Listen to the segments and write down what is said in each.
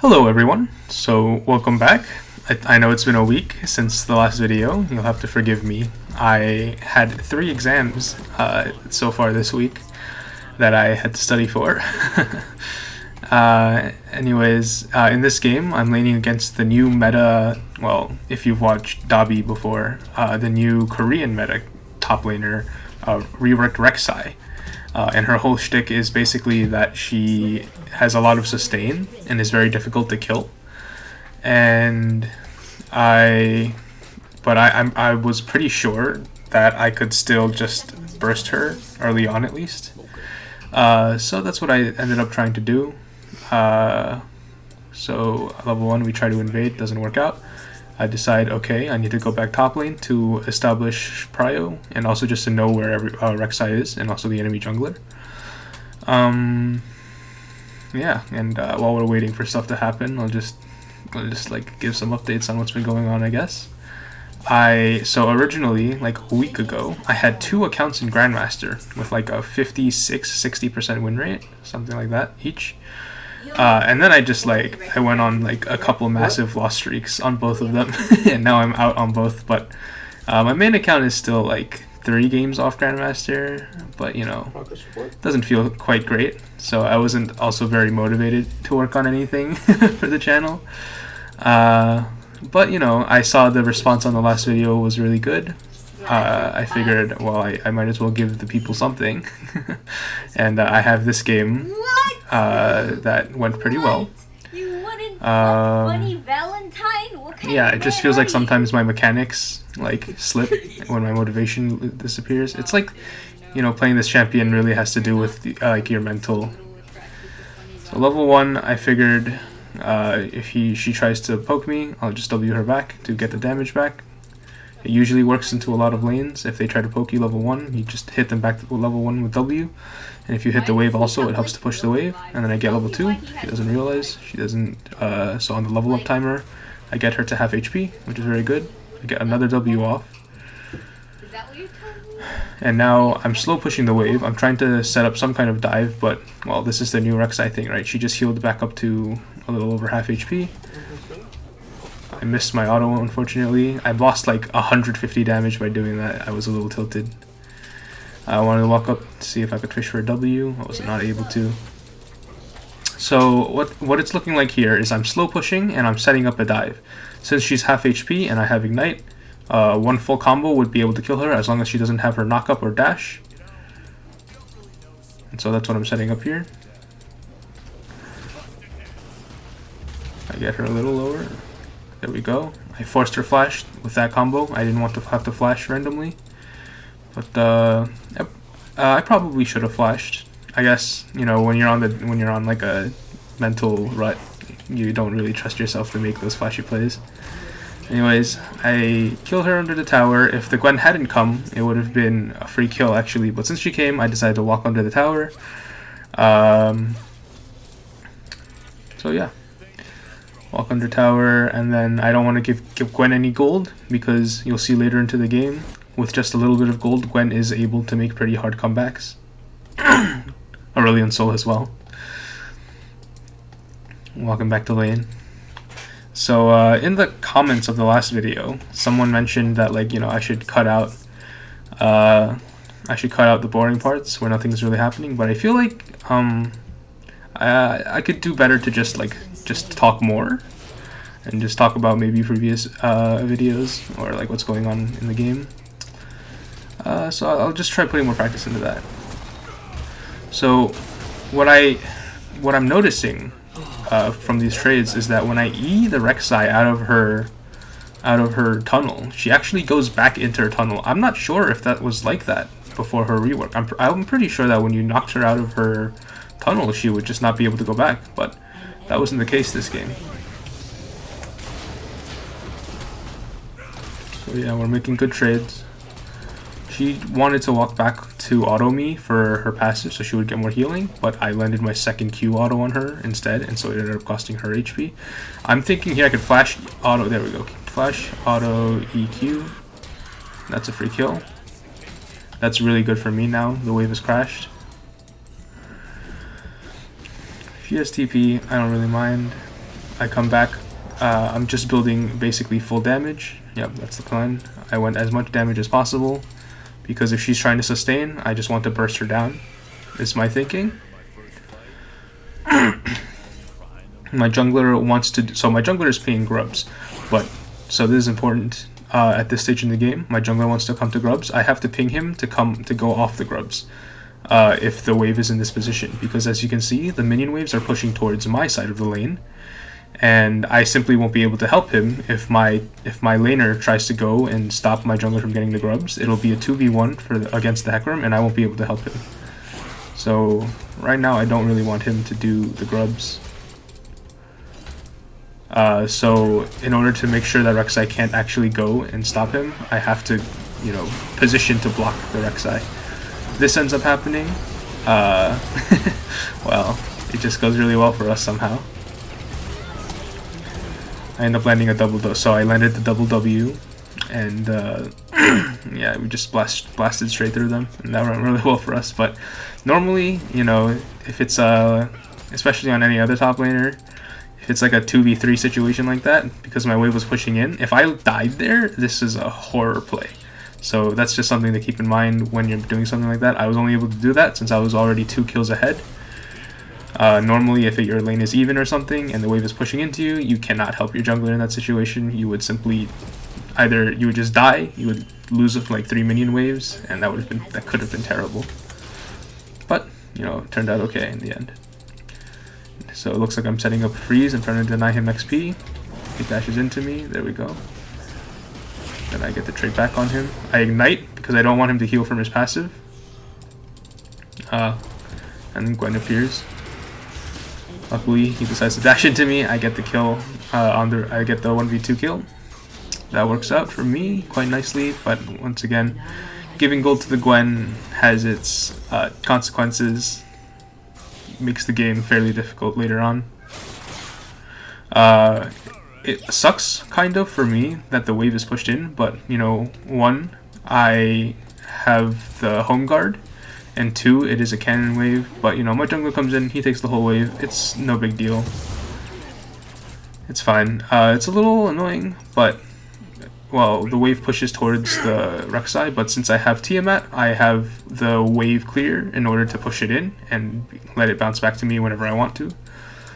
Hello everyone, so welcome back. I know it's been a week since the last video, you'll have to forgive me. I had 3 exams so far this week that I had to study for. In this game I'm leaning against the new meta, well, if you've watched Dabi before, the new Korean meta top laner, Reworked Reksai. And her whole shtick is basically that she has a lot of sustain and is very difficult to kill. And I was pretty sure that I could still just burst her early on at least. So that's what I ended up trying to do. So level 1 we try to invade, doesn't work out. I decide, okay, I need to go back top lane to establish prio, and also just to know where Reksai is, and also the enemy jungler. Yeah, and while we're waiting for stuff to happen, I'll just like give some updates on what's been going on, I guess. So originally, like a week ago, I had 2 accounts in Grandmaster with like a 56-60% win rate, something like that each. And then I went on like a couple massive loss streaks on both of them, and now I'm out on both. But my main account is still like 3 games off Grandmaster, but you know, doesn't feel quite great. So I wasn't also very motivated to work on anything for the channel. But you know, I saw the response on the last video was really good. I figured, well, I might as well give the people something. And I have this game that went pretty well. Yeah, it just feels like sometimes my mechanics like slip when my motivation disappears. It's like, you know, playing this champion really has to do with the, like your mental. So level 1, I figured if she tries to poke me, I'll just W her back to get the damage back. It usually works into a lot of lanes. If they try to poke you level 1, you just hit them back to level 1 with W. And if you hit the wave also, it helps to push the wave. And then I get level 2. She doesn't realize. She doesn't. So on the level up timer, I get her to half HP, which is very good. I get another W off. And now I'm slow pushing the wave. I'm trying to set up some kind of dive, but, well, this is the new Reksai thing, right? She just healed back up to a little over half HP. I missed my auto, unfortunately. I lost like 150 damage by doing that. I was a little tilted. I wanted to walk up to see if I could fish for a W. I was not able to. So what it's looking like here is I'm slow pushing and I'm setting up a dive. Since she's half HP and I have Ignite, 1 full combo would be able to kill her as long as she doesn't have her knock up or dash. And so that's what I'm setting up here. I get her a little lower. There we go. I forced her flash with that combo. I didn't want to have to flash randomly. But I probably should have flashed. I guess, you know, when you're on like a mental rut, you don't really trust yourself to make those flashy plays. Anyways, I killed her under the tower. If the Gwen hadn't come, it would have been a free kill actually. But since she came, I decided to walk under the tower. So yeah. Walk under tower, and then I don't want to give Gwen any gold, because you'll see later into the game, with just a little bit of gold, Gwen is able to make pretty hard comebacks. Aurelion Sol as well. Welcome back to lane. So in the comments of the last video, someone mentioned that, like, you know, I should cut out the boring parts where nothing's really happening, but I feel like I could do better to just talk more and just talk about maybe previous videos or like what's going on in the game. So I'll just try putting more practice into that. So what I'm noticing from these trades is that when I E the Reksai out of her tunnel, she actually goes back into her tunnel. I'm not sure if that was like that before her rework. I'm pretty sure that when you knocked her out of her tunnel, she would just not be able to go back, but that wasn't the case this game. So yeah, we're making good trades. She wanted to walk back to auto me for her passive so she would get more healing, but I landed my second Q auto on her instead, and so it ended up costing her HP. I'm thinking here I could flash auto, there we go, flash auto EQ. That's a free kill. That's really good for me now, the wave has crashed. If he has TP, I don't really mind. I come back. I'm just building basically full damage. Yep, that's the plan. I want as much damage as possible, because if she's trying to sustain, I just want to burst her down. Is my thinking. My jungler wants to, so my jungler is paying grubs, but, so this is important, at this stage in the game, my jungler wants to come to grubs, I have to ping him to go off the grubs, if the wave is in this position, because as you can see, the minion waves are pushing towards my side of the lane, and I simply won't be able to help him if my laner tries to go and stop my jungler from getting the grubs. It'll be a 2v1 against the Hecarim, and I won't be able to help him. So right now I don't really want him to do the grubs. So in order to make sure that Reksai can't actually go and stop him, I have to, you know, position to block the Reksai. This ends up happening. Well, it just goes really well for us somehow. I end up landing a double W, so I landed the double W, and yeah, we just blasted straight through them, and that went really well for us. But normally, you know, if it's especially on any other top laner, if it's like a 2v3 situation like that, because my wave was pushing in, if I died there, this is a horror play. So that's just something to keep in mind when you're doing something like that. I was only able to do that since I was already 2 kills ahead. Normally, if your lane is even or something and the wave is pushing into you, you cannot help your jungler in that situation. You would simply either you would just die, you would lose like 3 minion waves, and that could have been terrible. But you know, it turned out okay in the end. So it looks like I'm setting up a freeze. I'm trying to deny him XP. He dashes into me. There we go. Then I get the trade back on him. I ignite because I don't want him to heal from his passive. And then Gwen appears. Luckily, he decides to dash into me. I get the kill. I get the 1v2 kill. That works out for me quite nicely. But once again, giving gold to the Gwen has its consequences. Makes the game fairly difficult later on. It sucks kind of for me that the wave is pushed in, but you know, 1, I have the home guard, and 2, it is a cannon wave, but you know, my jungler comes in, he takes the whole wave. It's no big deal. It's fine. It's a little annoying, but well, the wave pushes towards the Reksai, but since I have Tiamat, I have the wave clear in order to push it in and let it bounce back to me whenever I want to.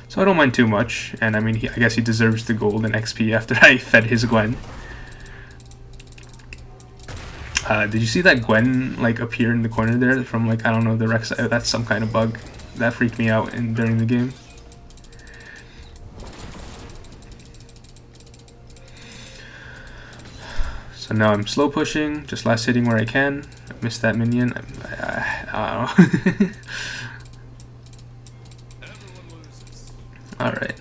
So I don't mind too much, and I mean, I guess he deserves the gold and XP after I fed his Gwen. Did you see that Gwen like appear in the corner there from like, I don't know, the Reksai? That's some kind of bug. That freaked me out during the game. So now I'm slow pushing, just last hitting where I can. I missed that minion. I don't know. Alright.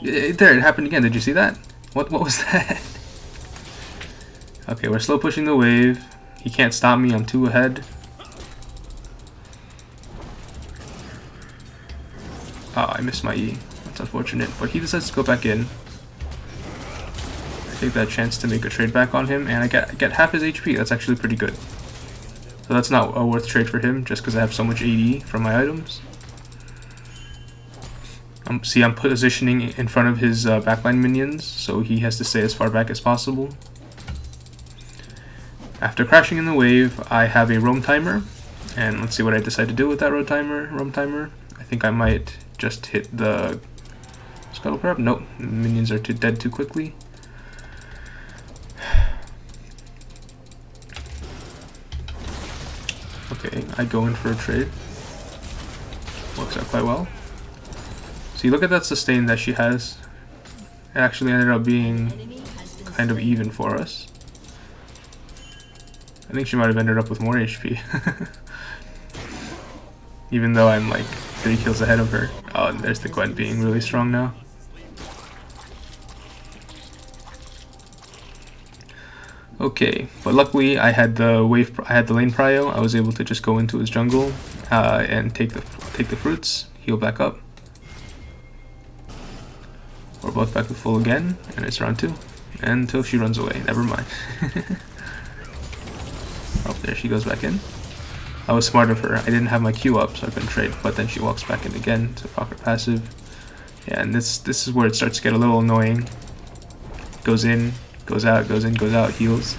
There, it happened again. Did you see that? What was that? Okay, we're slow pushing the wave. He can't stop me. I'm 2 ahead. Oh, I missed my E. That's unfortunate. But he decides to go back in. Take that chance to make a trade back on him, and I get half his HP. That's actually pretty good. So that's not a worth trade for him, just because I have so much AD from my items. See, I'm positioning in front of his backline minions, so he has to stay as far back as possible. After crashing in the wave, I have a roam timer, and let's see what I decide to do with that roam timer. I think I might just hit the scuttle crab. Nope, the minions are dead too quickly. Okay, I go in for a trade. Works out quite well. See, look at that sustain that she has. It actually ended up being kind of even for us. I think she might have ended up with more HP. Even though I'm like 3 kills ahead of her. Oh, and there's the Gwen being really strong now. Okay, but luckily I had the lane prio. I was able to just go into his jungle and take the fruits, heal back up. We're both back to full again, and it's round 2. Until she runs away. Never mind. Oh, there she goes back in. I was smart of her. I didn't have my Q up, so I couldn't trade. But then she walks back in again to proc her passive. Yeah, and this is where it starts to get a little annoying. Goes in, goes out, goes in, goes out, heals.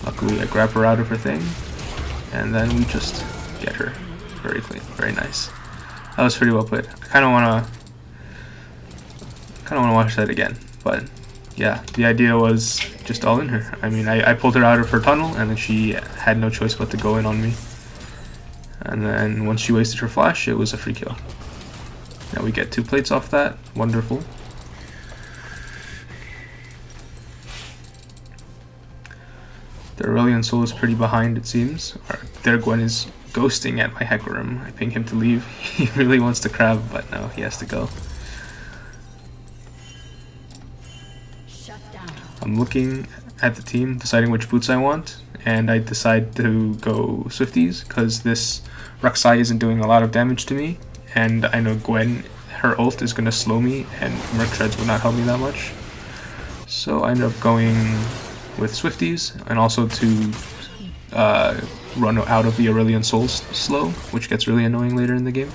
Luckily I grab her out of her thing, and then we just get her. Very clean, very nice. That was pretty well played. I kinda wanna watch that again, but yeah, the idea was just all in her. I mean, I pulled her out of her tunnel, and then she had no choice but to go in on me. And then once she wasted her flash, it was a free kill. Now we get 2 plates off that. Wonderful. The Aurelion Soul is pretty behind, it seems. Their Gwen is ghosting at my Hecarim. I ping him to leave. He really wants to crab, but no, he has to go. I'm looking at the team, deciding which boots I want, and I decide to go Swifties, because this Reksai isn't doing a lot of damage to me, and I know Gwen, her ult is going to slow me, and Merc Shreds would not help me that much. So I end up going with Swifties, and also to run out of the Aurelion Soul slow, which gets really annoying later in the game.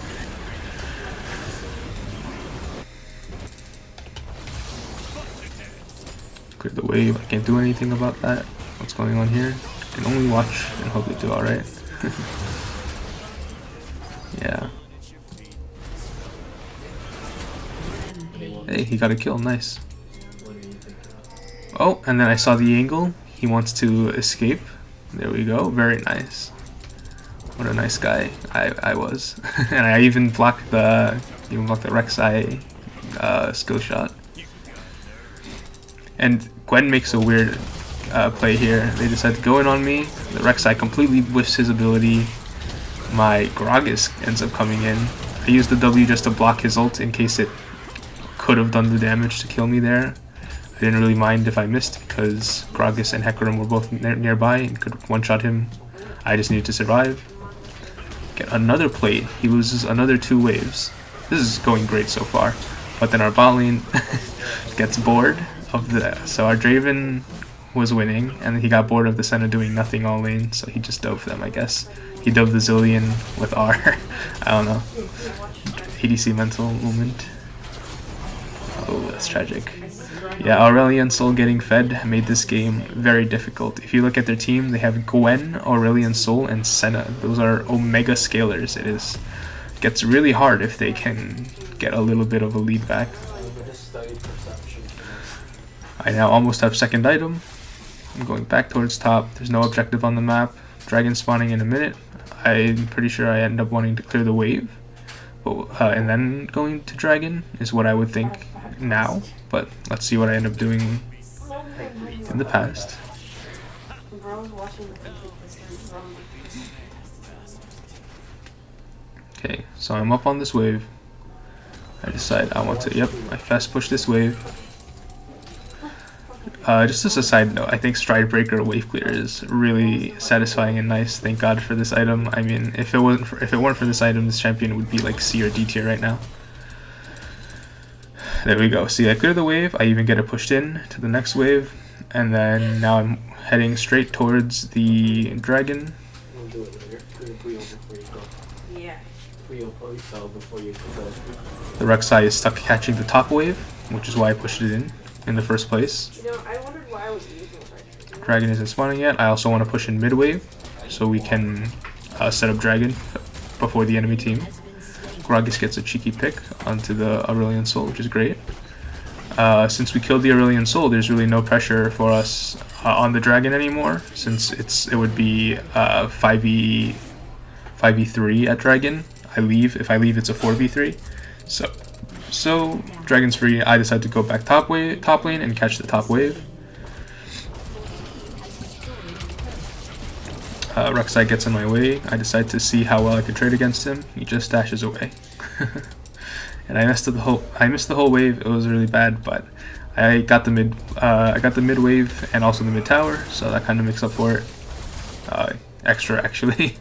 Clear the wave. I can't do anything about that. What's going on here? I can only watch and hope they do alright. Yeah. Hey, he got a kill. Nice. Oh, and then I saw the angle. He wants to escape. There we go. Very nice. What a nice guy I was. And I even blocked the Reksai skill shot. And Gwen makes a weird play here. They decide to go in on me. The Reksai completely whiffs his ability. My Gragas ends up coming in. I used the W just to block his ult in case it could have done the damage to kill me there. I didn't really mind if I missed because Gragas and Hecarim were both nearby and could one-shot him. I just needed to survive. Get another plate. He loses another 2 waves. This is going great so far. But then our bot lane gets bored of the... So our Draven was winning, and he got bored of the Senna doing nothing all lane, so he just dove them, I guess. He dove the Zillion with R. I don't know. ADC mental moment. Oh, that's tragic. Yeah, Aurelion Soul getting fed made this game very difficult. If you look at their team, they have Gwen, Aurelion Soul, and Senna. Those are Omega scalers. It gets really hard if they can get a little bit of a lead back. I now almost have second item. I'm going back towards top. There's no objective on the map. Dragon spawning in a minute. I'm pretty sure I end up wanting to clear the wave. And then going to dragon is what I would think now. But let's see what I end up doing in the past. Okay, so I'm up on this wave. I decide I want to, yep, I fast push this wave. Just as a side note, I think Stride Breaker wave clear is really satisfying and nice. Thank God for this item. I mean, if it weren't for this item, this champion would be like C or D tier right now. There we go. See, I clear the wave. I even get it pushed in to the next wave, and then now I'm heading straight towards the dragon. We'll do it later. Yeah. The Reksai is stuck catching the top wave, which is why I pushed it in the first place. You know, I wondered why I was using it. Dragon isn't spawning yet. I also want to push in mid wave so we can set up dragon before the enemy team. Gragas gets a cheeky pick onto the Aurelion Soul, which is great. Since we killed the Aurelion Soul, there's really no pressure for us on the dragon anymore, since it would be 5v3 at dragon. If I leave, it's a 4v3. So dragon's free. I decide to go back top lane and catch the top wave. Reksai gets in my way. I decide to see how well I can trade against him. He just dashes away. And I missed the whole wave. It was really bad, but I got the mid wave and also the mid tower, so that kind of makes up for it. Extra actually.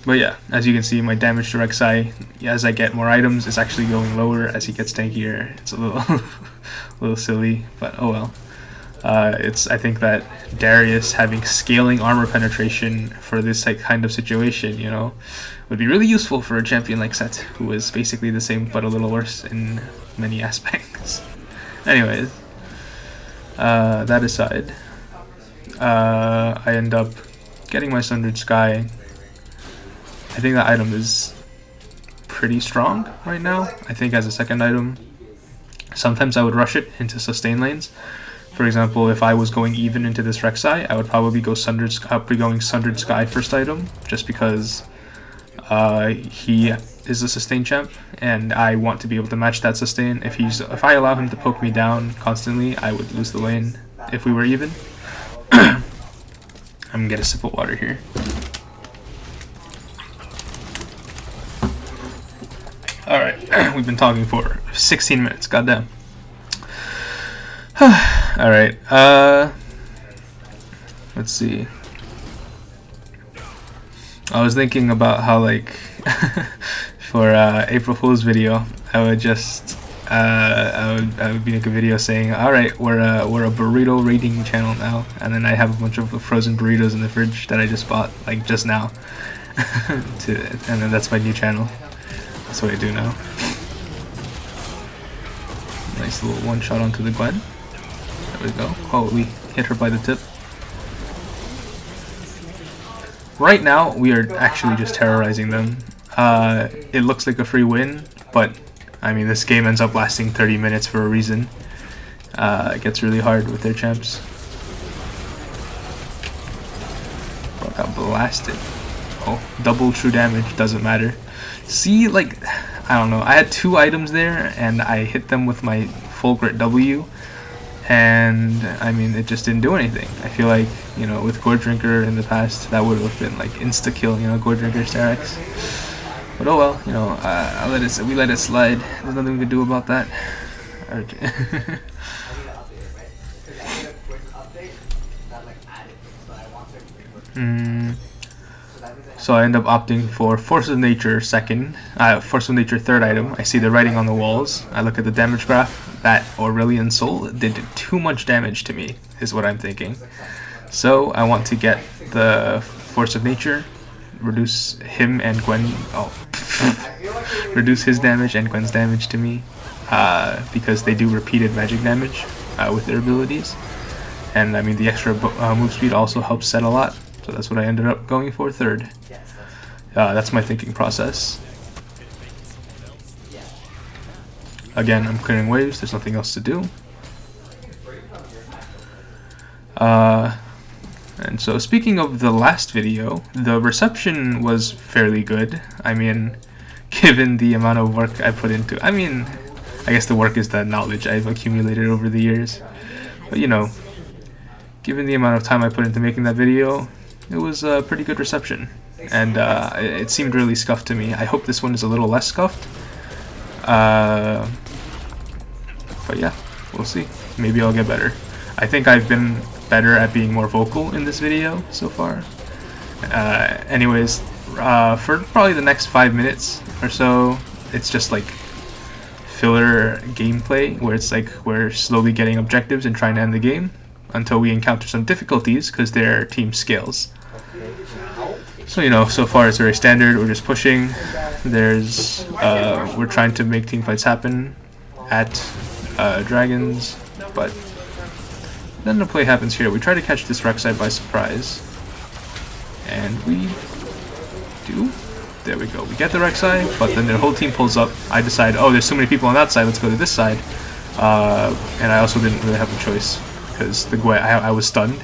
But yeah, as you can see, my damage to Reksai, as I get more items, is actually going lower as he gets tankier. It's a little, little silly, but oh well. I think that Darius having scaling armor penetration for this like kind of situation, you know, would be really useful for a champion like Sett, who is basically the same but a little worse in many aspects. Anyways, that aside, I end up getting my Sundered Sky. I think that item is pretty strong right now. I think as a second item, sometimes I would rush it into sustain lanes. For example, if I was going even into this Reksai, I would probably go going Sundered Sky first item, just because he is a sustain champ, and I want to be able to match that sustain. If I allow him to poke me down constantly, I would lose the lane if we were even. I'm gonna get a sip of water here. Alright, we've been talking for 16 minutes, goddamn. Alright, let's see. I was thinking about how, like, for April Fool's video, I would just, I would make a video saying, alright, we're a burrito rating channel now, and then I have a bunch of frozen burritos in the fridge that I just bought, like, just now. And then that's my new channel. That's what I do now. Nice little one shot onto the Gwen. There we go. Oh, we hit her by the tip. Right now, we are actually just terrorizing them. It looks like a free win, but I mean, this game ends up lasting 30 minutes for a reason. It gets really hard with their champs. Bro, got blasted. Oh, double true damage, doesn't matter. See, like, I don't know, I had 2 items there, and I hit them with my full grit W, and I mean, it just didn't do anything. I feel like, you know, with Gore Drinker in the past, that would have been like insta-kill, you know, Gore Drinker Sterex. But oh well, you know, we let it slide. There's nothing we can do about that. So I end up opting for Force of Nature second, Force of Nature third item. I see the writing on the walls. I look at the damage graph. That Aurelian Soul did too much damage to me, is what I'm thinking. So I want to get the Force of Nature, reduce him and Gwen. Oh, reduce his damage and Gwen's damage to me, because they do repeated magic damage with their abilities. And I mean, the extra move speed also helps Sett a lot. So that's what I ended up going for third. That's my thinking process. Again, I'm clearing waves, there's nothing else to do. And so speaking of the last video, the reception was fairly good. I mean, given the amount of work I put into, I mean, I guess the work is the knowledge I've accumulated over the years. But you know, given the amount of time I put into making that video, it was a pretty good reception. And it seemed really scuffed to me. I hope this one is a little less scuffed. But yeah, we'll see. Maybe I'll get better. I think I've been better at being more vocal in this video so far. Anyways, for probably the next 5 minutes or so, it's just like filler gameplay where it's like we're slowly getting objectives and trying to end the game until we encounter some difficulties because their team scales. So, you know, so far it's very standard. We're just pushing. We're trying to make team fights happen at dragons, but then the play happens here. We try to catch this Reksai by surprise, and we do. There we go. We get the Reksai, but then their whole team pulls up. I decide, oh, there's so many people on that side, let's go to this side. And I also didn't really have a choice because the Gwen, I was stunned.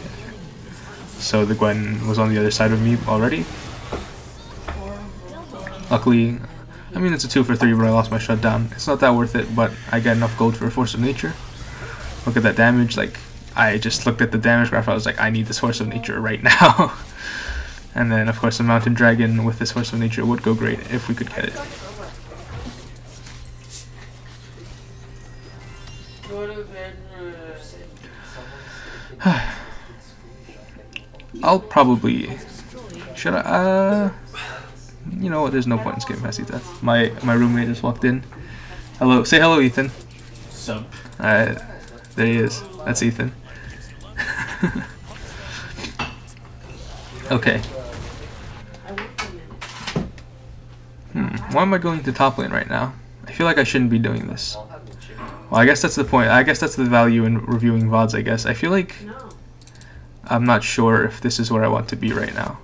So the Gwen was on the other side of me already. Luckily, I mean, it's a 2 for 3, but I lost my shutdown. It's not that worth it, but I get enough gold for a Force of Nature. Look at that damage. Like, I just looked at the damage graph. I was like, I need this Force of Nature right now. And then, of course, a Mountain Dragon with this Force of Nature would go great if we could get it. I'll probably... Should I... You know what, there's no point in skipping past Ethan. My roommate just walked in. Hello, say hello, Ethan. Sup? There he is. That's Ethan. Okay. Why am I going to top lane right now? I feel like I shouldn't be doing this. Well, I guess that's the point. I guess that's the value in reviewing VODs, I guess. I feel like I'm not sure if this is where I want to be right now.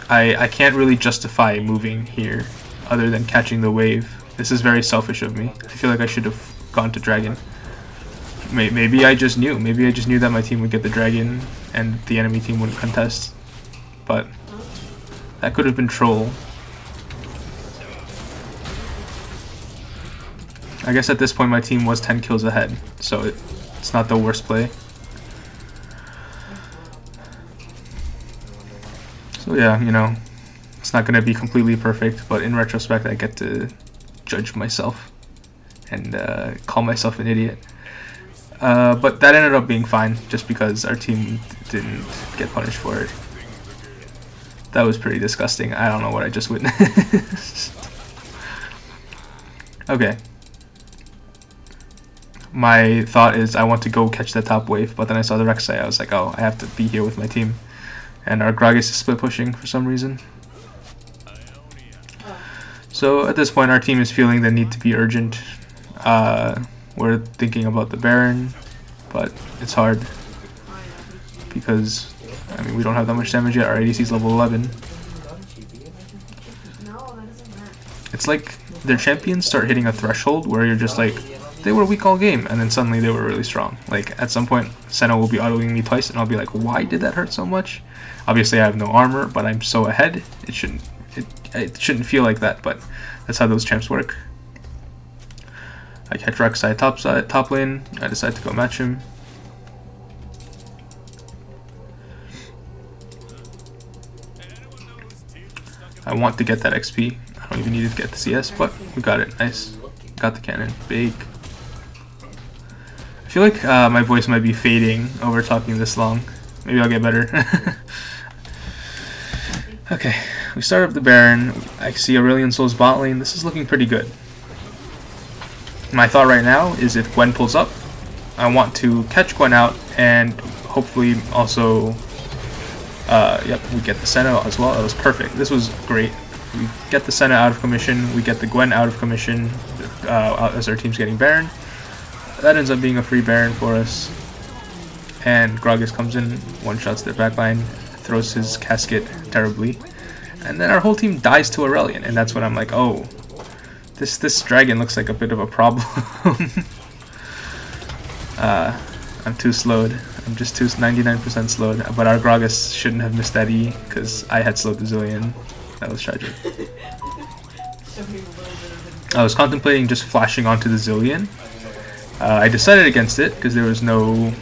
I can't really justify moving here other than catching the wave. This is very selfish of me. I feel like I should have gone to dragon. Maybe I just knew. Maybe I just knew that my team would get the dragon and the enemy team wouldn't contest. But that could have been troll. I guess at this point my team was 10 kills ahead, so it's not the worst play. So yeah, you know, it's not going to be completely perfect, but in retrospect I get to judge myself and call myself an idiot. But that ended up being fine, just because our team didn't get punished for it. That was pretty disgusting. I don't know what I just witnessed. Okay. My thought is I want to go catch the top wave, but then I saw the Reksai. I was like, oh, I have to be here with my team. And our Gragas is split pushing for some reason. So at this point our team is feeling the need to be urgent. We're thinking about the Baron, but it's hard because, I mean, we don't have that much damage yet. Our ADC is level 11. It's like their champions start hitting a threshold where you're just like, they were weak all game, and then suddenly they were really strong. Like, at some point, Senna will be autoing me twice, and I'll be like, why did that hurt so much? Obviously, I have no armor, but I'm so ahead. It shouldn't feel like that, but that's how those champs work. I catch Reksai top lane. I decide to go match him. I want to get that XP. I don't even need to get the CS, but we got it. Nice. Got the cannon. Big. I feel like my voice might be fading over talking this long. Maybe I'll get better. Okay, we start up the Baron. I see Aurelion Sol's bot lane. This is looking pretty good. My thought right now is if Gwen pulls up, I want to catch Gwen out and hopefully also, yep, we get the Senna as well. That was perfect. This was great. We get the Senna out of commission, we get the Gwen out of commission as our team's getting Baron. That ends up being a free Baron for us. And Gragas comes in, one-shots their backline, throws his casket terribly. And then our whole team dies to Aurelion, and that's when I'm like, oh, this dragon looks like a bit of a problem. I'm too slowed. I'm just 99% slowed. But our Gragas shouldn't have missed that E, because I had slowed the Zillion. That was tragic. I was contemplating just flashing onto the Zillion. I decided against it, because there was no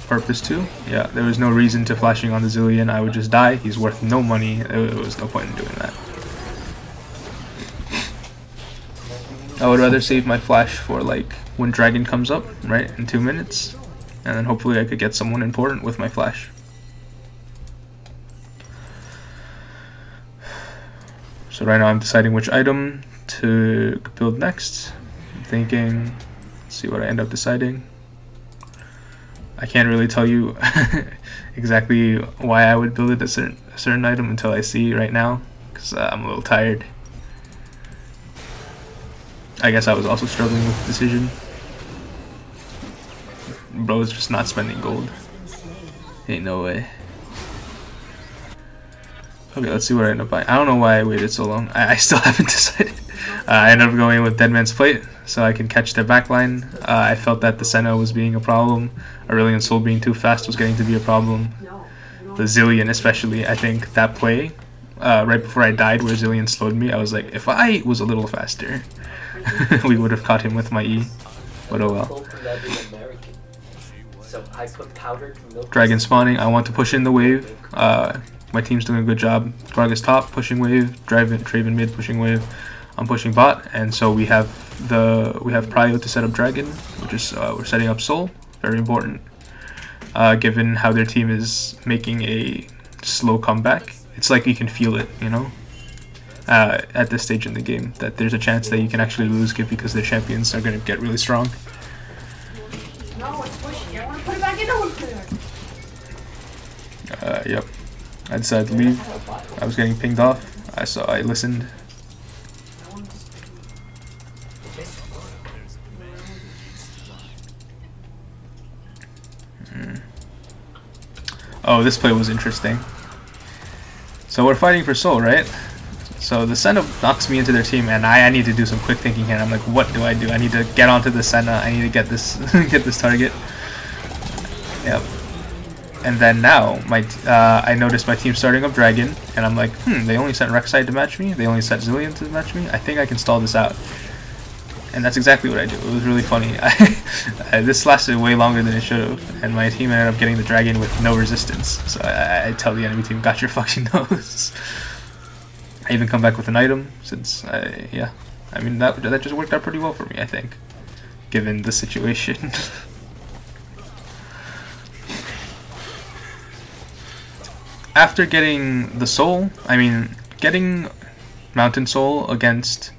purpose to. Yeah, there was no reason to flashing on the Zillion. I would just die. He's worth no money. There was no point in doing that. I would rather save my flash for like when Dragon comes up, right, in 2 minutes, and then hopefully I could get someone important with my flash. So right now I'm deciding which item to build next. I'm thinking, let's see what I end up deciding. I can't really tell you exactly why I would build it a certain item until I see right now, because I'm a little tired. I guess I was also struggling with the decision. Bro is just not spending gold. Ain't no way. Okay, let's see what I end up buying. I don't know why I waited so long. I still haven't decided. I ended up going with Dead Man's Plate so I can catch their backline. I felt that the Senna was being a problem. Aurelion Sol being too fast was getting to be a problem. The Zillion especially, I think that play, right before I died where Zillion slowed me, I was like, if I was a little faster, we would have caught him with my E. But oh well. Dragon spawning. I want to push in the wave. My team's doing a good job. Gragas top, pushing wave. Draven mid, pushing wave. I'm pushing bot, and so we have prio to set up Dragon, which is we're setting up Sol. Very important. Given how their team is making a slow comeback, it's like you can feel it, you know. At this stage in the game, that there's a chance that you can actually lose because their champions are going to get really strong. No, it's pushing. I want to put it back Yep. I decided to leave. I was getting pinged off. I listened. Oh, this play was interesting. So we're fighting for soul, right? So the Senna knocks me into their team, and I need to do some quick thinking here. I'm like, what do? I need to get onto the Senna. I need to get this get this target. Yep. And then now I noticed my team starting up Dragon, and I'm like, they only sent Reksai to match me. They only sent Zillion to match me. I think I can stall this out. And that's exactly what I do. It was really funny. This lasted way longer than it should have, and my team ended up getting the dragon with no resistance. So I tell the enemy team, got your fucking nose. I even come back with an item, since yeah. I mean, that just worked out pretty well for me, I think, given the situation. After getting the soul, getting Mountain Soul against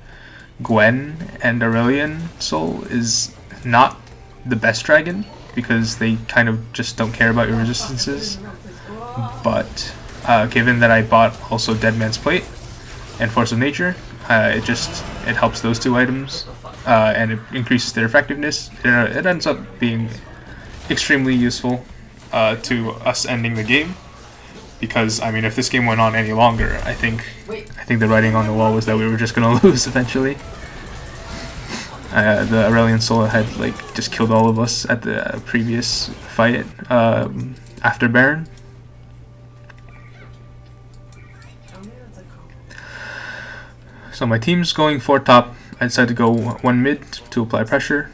Gwen and Aurelian Soul is not the best dragon, because they kind of just don't care about your resistances. But given that I bought also Dead Man's Plate and Force of Nature, it helps those two items, and it increases their effectiveness. It ends up being extremely useful to us ending the game. Because if this game went on any longer, I think the writing on the wall was that we were just gonna lose eventually. The Aurelian Soul had just killed all of us at the previous fight after Baron. So my team's going 4 top. I decided to go 1 mid to apply pressure.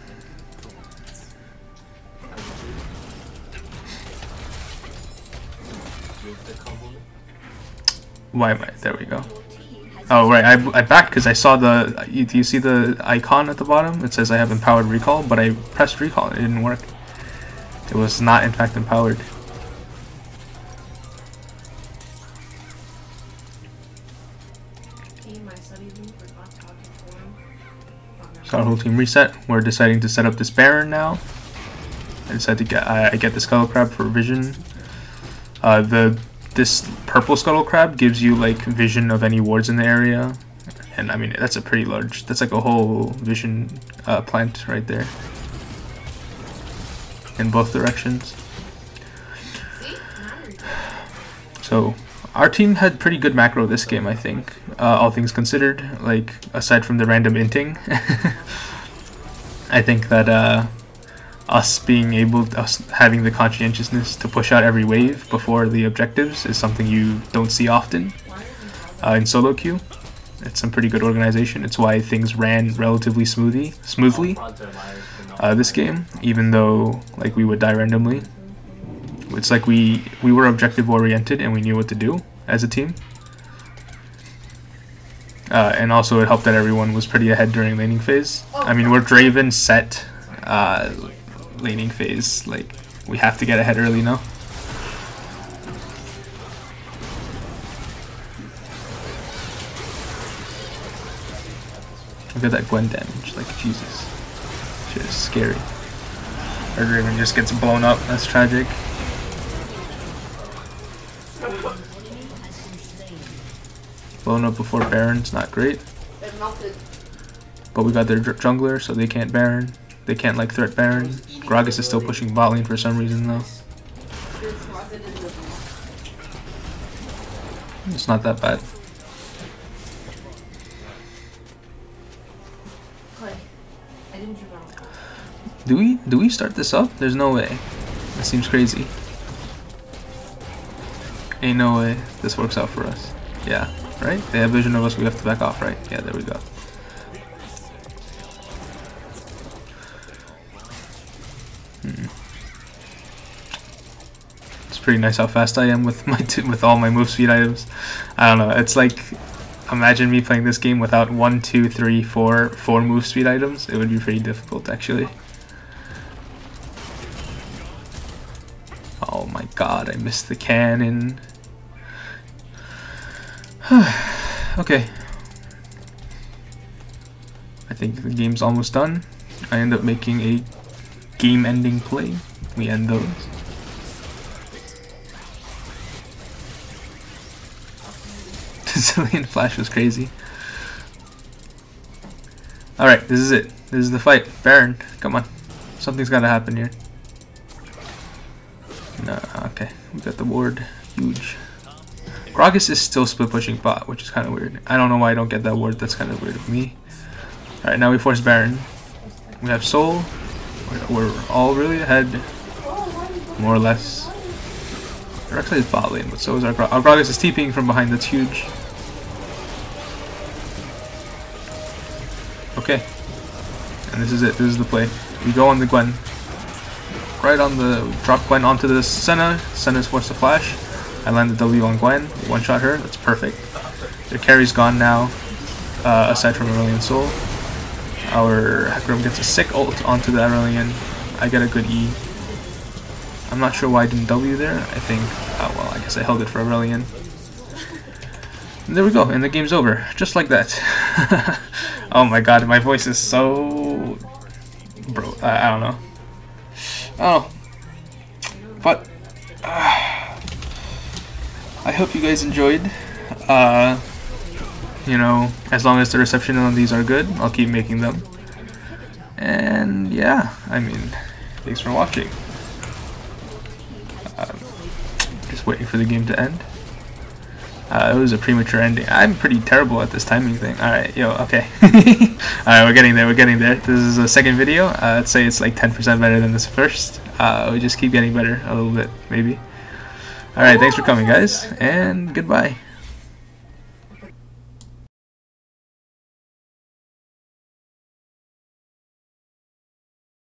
Why am I? There we go. Oh right, I backed because I saw the. Do you see the icon at the bottom? It says I have empowered recall, but I pressed recall and it didn't work. It was not in fact empowered. So our whole team reset. We're deciding to set up this Baron now. I decided to get I get the Scuttle Crab for vision. This purple Scuttle Crab gives you vision of any wards in the area, and that's a pretty large. That's like a whole vision plant right there in both directions. So our team had pretty good macro this game, I think, all things considered. Aside from the random inting, I think that us having the conscientiousness to push out every wave before the objectives is something you don't see often in solo queue. It's some pretty good organization. It's why things ran relatively smoothly this game, even though we would die randomly. It's like we were objective oriented and we knew what to do as a team. And also it helped that everyone was pretty ahead during laning phase. We're Draven, Sett, laning phase, we have to get ahead early now. Look at that Gwen damage, Jesus. Shit is scary. Our Draven just gets blown up, that's tragic. Blown up before Baron's not great. But we got their jungler, so they can't Baron. They can't threat Baron. Gragas is still pushing bot lane for some reason though. It's not that bad. Do we start this up? There's no way. That seems crazy. Ain't no way this works out for us. Yeah, right? They have vision of us, we have to back off, right? Yeah, there we go. It's pretty nice how fast I am with with all my move speed items. I don't know. It's imagine me playing this game without 1, 2, 3, 4 move speed items. It would be pretty difficult actually. Oh my god! I missed the cannon. Okay. I think the game's almost done. I end up making a game-ending play. We end those. Brazilian flash was crazy. Alright, this is it. This is the fight. Baron, come on. Something's gotta happen here. No, okay. We got the ward. Huge. Gragas is still split pushing bot, which is kind of weird. I don't know why I don't get that ward. That's kind of weird of me. Alright, now we force Baron. We have Soul. We're all really ahead. More or less. Reksai is bot lane, but so is our Gragas. Our Gragas is TPing from behind. That's huge. Okay. And this is it. This is the play. We go on the Gwen. Right on the... Drop Gwen onto the Senna. Senna's forced to flash. I land the W on Gwen. One-shot her. That's perfect. Their carry's gone now. Aside from Aurelion Soul. Our Hecarim gets a sick ult onto the Aurelion. I get a good E. I'm not sure why I didn't W there. I think... well, I guess I held it for Aurelion. And there we go. And the game's over. Just like that. Oh my god, my voice is so... Bro, I don't know. Oh. But... I hope you guys enjoyed. You know, as long as the reception on these are good, I'll keep making them. And yeah, I mean, thanks for watching. Just waiting for the game to end. It was a premature ending. I'm pretty terrible at this timing thing. Alright, yo, okay. Alright, we're getting there, we're getting there. This is a second video. I'd say it's like 10% better than this first. We just keep getting better a little bit, maybe. Alright, thanks for coming, guys, and goodbye.